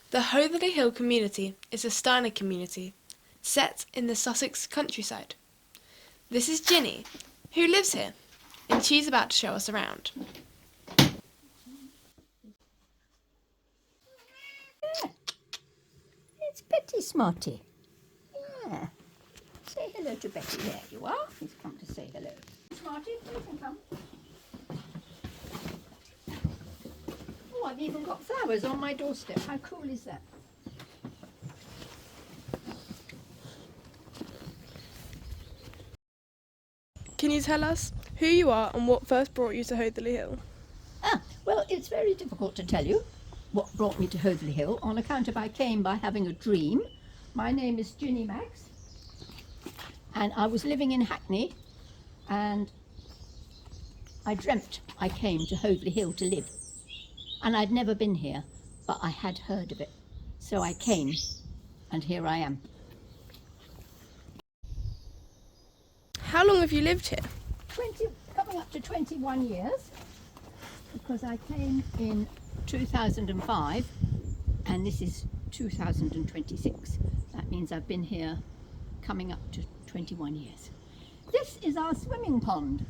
The Hoathly Hill Community is a Steiner community set in the Sussex countryside. This is Ginny, who lives here, and she's about to show us around. It's Betty, Smarty. Yeah. Say hello to Betty. There you are. He's come to say hello. Smarty, you can come. Oh, I've even got flowers on my doorstep. How cool is that? Can you tell us who you are and what first brought you to Hoathly Hill? Well, it's very difficult to tell you what brought me to Hoathly Hill on account of I came by having a dream. My name is Gini Mags, and I was living in Hackney, and I dreamt I came to Hoathly Hill to live. And I'd never been here, but I had heard of it. So I came, and here I am. How long have you lived here? Coming up to 21 years, because I came in 2005, and this is 2026. That means I've been here coming up to 21 years. This is our swimming pond.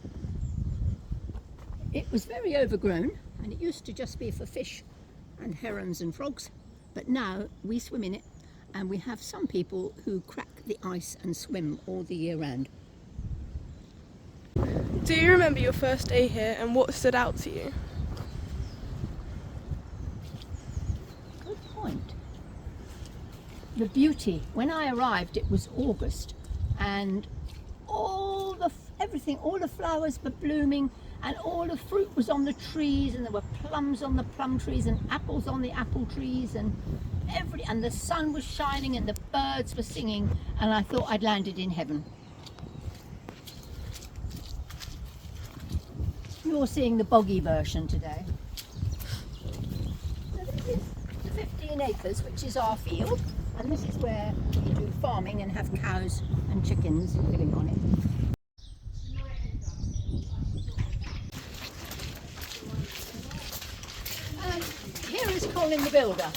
It was very overgrown, and it used to just be for fish and herons and frogs, but now we swim in it, and we have some people who crack the ice and swim all the year round. Do you remember your first day here and what stood out to you? Good point. The beauty. When I arrived, it was August, and all the flowers were blooming, and all the fruit was on the trees, and there were plums on the plum trees and apples on the apple trees, and the sun was shining and the birds were singing, and I thought I'd landed in heaven. You're seeing the boggy version today. So this is the 15 acres, which is our field, and this is where we do farming and have cows and chickens living on it. And here is Colin the builder.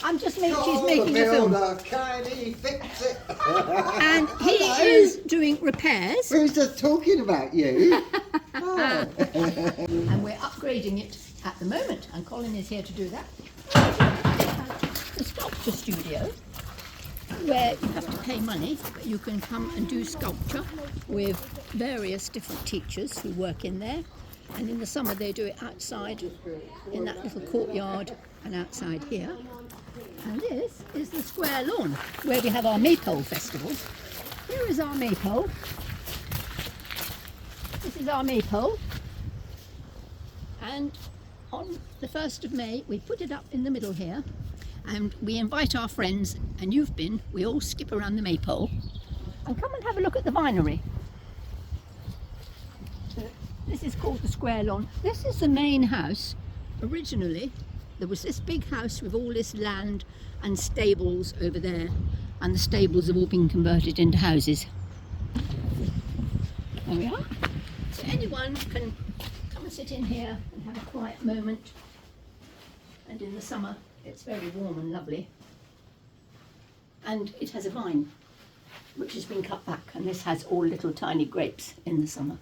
I'm just making, she's making a film. Can he fix it? And he is doing repairs. Who's just talking about you? And we're upgrading it at the moment, and Colin is here to do that. The sculpture studio, where you have to pay money, but you can come and do sculpture with various different teachers who work in there, and in the summer they do it outside in that little courtyard and outside here. And this is the square lawn where we have our Maypole festival. Here is our Maypole. This is our Maypole, and on the 1st of May we put it up in the middle here, and we invite our friends, and you've been, we all skip around the Maypole and come and have a look at the vinery. This is called the square lawn. This is the main house. Originally there was this big house with all this land and stables over there, and the stables have all been converted into houses. There we are. So anyone can come and sit in here and have a quiet moment, and in the summer it's very warm and lovely, and it has a vine which has been cut back, and this has all little tiny grapes in the summer.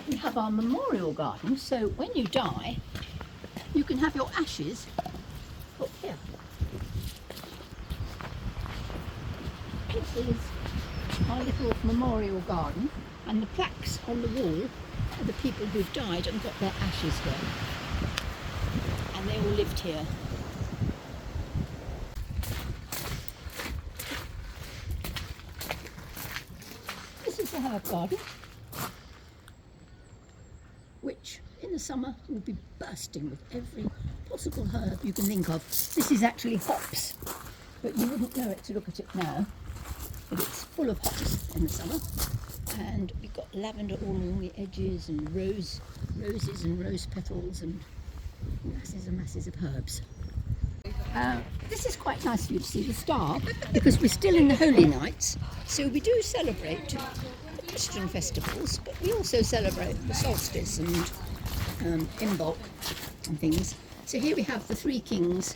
We have our memorial garden, so when you die you can have your ashes put here. This is our little memorial garden, and the plaques on the wall are the people who've died and got their ashes here, and they all lived here. This is the herb garden, which in the summer will be bursting with every possible herb you can think of. This is actually hops, but you wouldn't know it to look at it now, but it's full of hops in the summer. And we've got lavender all along the edges, and roses and rose petals, and masses and masses of herbs. This is quite nice for you to see the star, because we're still in the Holy Nights, so we do celebrate the Christian festivals, but we also celebrate the solstice and Imbolc and things. So here we have the three kings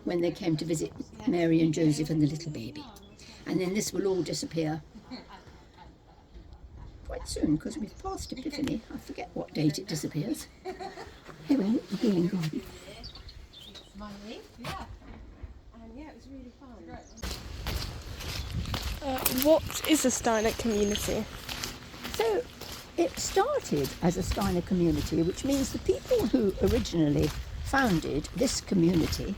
when they came to visit Mary and Joseph and the little baby. And then this will all disappear quite soon because we've passed Epiphany. I forget what date it disappears. Here we are, the healing garden. What is a Steiner community? So it started as a Steiner community, which means the people who originally founded this community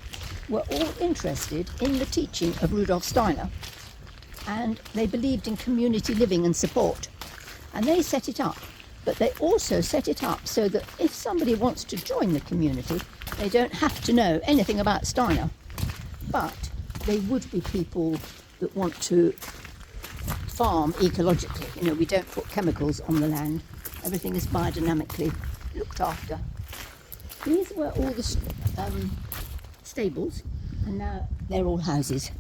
were all interested in the teaching of Rudolf Steiner, and they believed in community living and support, and they set it up. But they also set it up so that if somebody wants to join the community, they don't have to know anything about Steiner, but they would be people that want to farm ecologically. You know, we don't put chemicals on the land. Everything is biodynamically looked after. These were all the stables, and now they're all houses.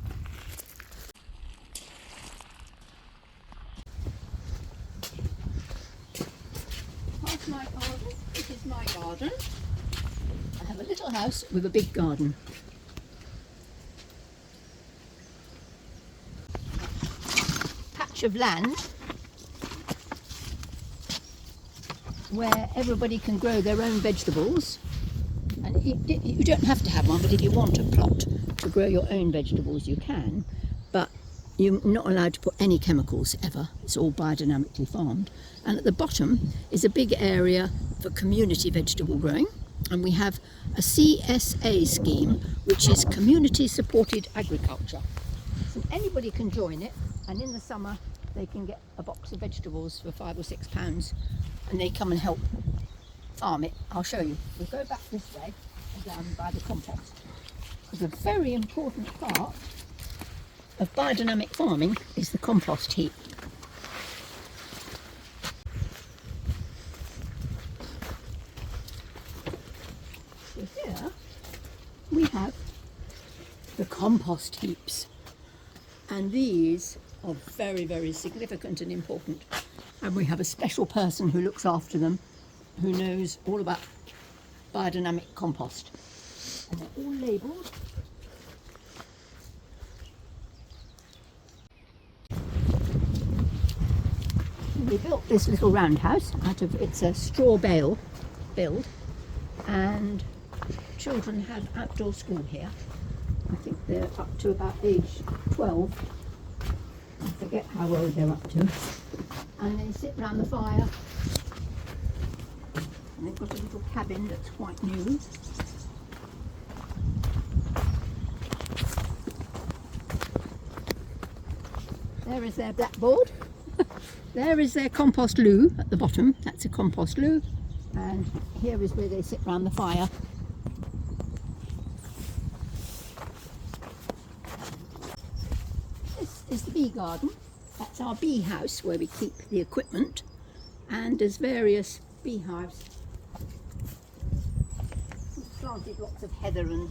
Past my garden, this is my garden. I have a little house with a big garden. Patch of land where everybody can grow their own vegetables, and you don't have to have one, but if you want a plot to grow your own vegetables you can, but you're not allowed to put any chemicals ever. It's all biodynamically farmed. And at the bottom is a big area for community vegetable growing, and we have a CSA scheme, which is community supported agriculture, so anybody can join it, and in the summer they can get a box of vegetables for £5 or £6, and they come and help farm it. I'll show you. We'll go back this way and down by the compost. Because a very important part of biodynamic farming is the compost heap. So here we have the compost heaps, and these are very, very significant and important, and we have a special person who looks after them, who knows all about biodynamic compost, and they're all labelled. We built this little roundhouse out of, it's a straw bale build, and children have outdoor school here. I think they're up to about age 12. I forget how old they're up to. And they sit round the fire. And they've got a little cabin that's quite new. There is their blackboard. There is their compost loo at the bottom. That's a compost loo. And here is where they sit round the fire. This is the bee garden. That's our bee house where we keep the equipment. And there's various beehives. We've planted lots of heather and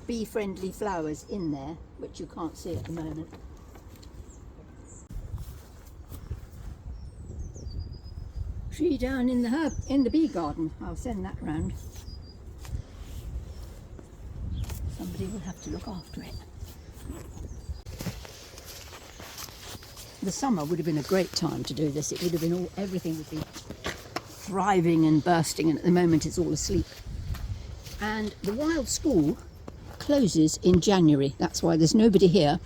bee-friendly flowers in there, which you can't see at the moment. Tree down in the bee garden. I'll send that round. Somebody will have to look after it. The summer would have been a great time to do this. It would have been everything would be thriving and bursting, and at the moment it's all asleep. And the wild school closes in January. That's why there's nobody here.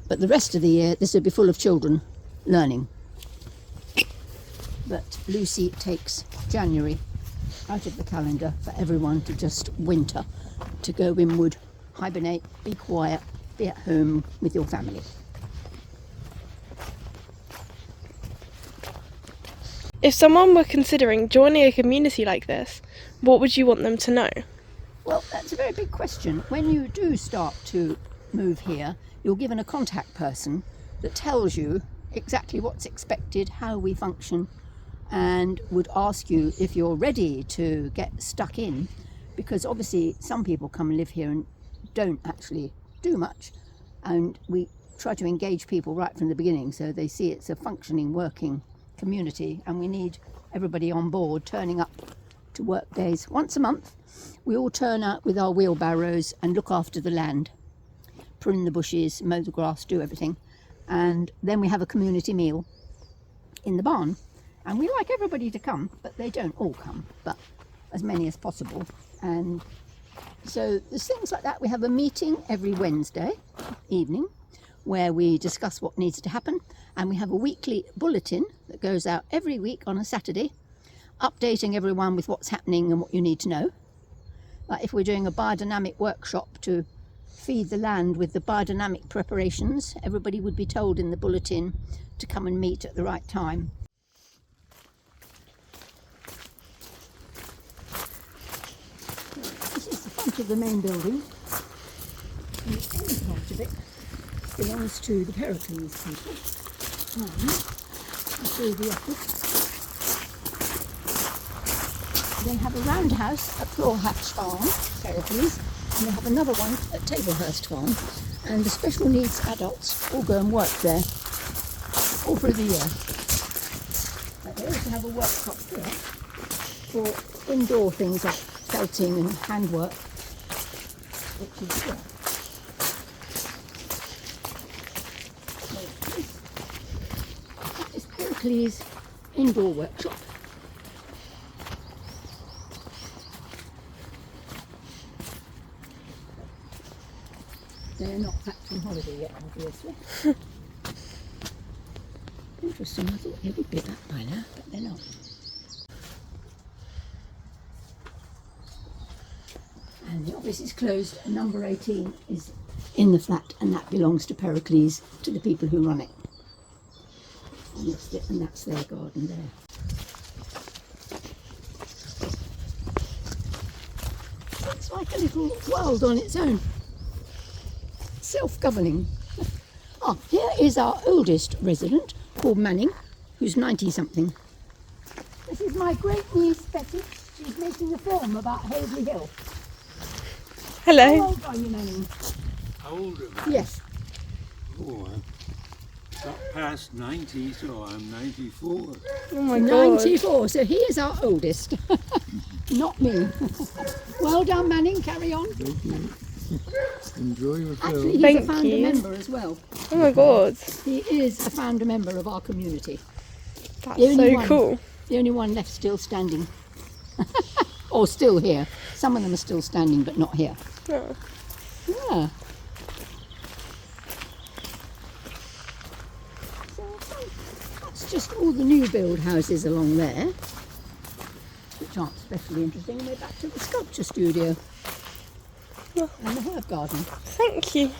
But the rest of the year this will be full of children learning. But Lucy takes January out of the calendar for everyone to just winter, to go inward, hibernate, be quiet, be at home with your family. If someone were considering joining a community like this, what would you want them to know? Well, that's a very big question. When you do start to move here, you're given a contact person that tells you exactly what's expected, how we function, and would ask you if you're ready to get stuck in, because obviously some people come and live here and don't actually do much, and we try to engage people right from the beginning so they see it's a functioning, working community, and we need everybody on board, turning up to work days. Once a month, we all turn out with our wheelbarrows and look after the land, prune the bushes, mow the grass, do everything. And then we have a community meal in the barn. And we like everybody to come, but they don't all come, but as many as possible. And so there's things like that. We have a meeting every Wednesday evening where we discuss what needs to happen, and we have a weekly bulletin that goes out every week on a Saturday, updating everyone with what's happening and what you need to know. Like if we're doing a biodynamic workshop to feed the land with the biodynamic preparations, everybody would be told in the bulletin to come and meet at the right time. This is the front of the main building. And the end part of it belongs to the Pericles people. And this is the office. They have a roundhouse at Floor Hatch Farm, Pericles, and they have another one at Tablehurst Farm. And the special needs adults all go and work there all through the year. But they also have a workshop here for indoor things like felting and handwork, which is here. That is Pericles' indoor workshop. They're not back from holiday yet, obviously. Interesting, I thought they would be back by now, but they're not. And the office is closed, and number 18 is in the flat, and that belongs to Pericles, to the people who run it. And that's their garden there. It's like a little world on its own. Self-governing. Oh, here is our oldest resident, called Manning, who's 90-something. This is my great niece, Betty. She's making a film about Hoathly Hill. Hello. How old are you, Manning? How old am I? Yes. Oh, I'm got past 90, so I'm 94. Oh my god. 94, so he is our oldest. Not me. Well done, Manning, carry on. Thank you. Enjoy your Actually, film. he's Thank a founder you. member as well. Oh my god. He is a founder member of our community. That's The only so one. cool. The only one left still standing. Or still here. Some of them are still standing, but not here. Oh. Yeah. So that's just all the new build houses along there, which aren't especially interesting. And we're back to the sculpture studio and the herb garden. Thank you.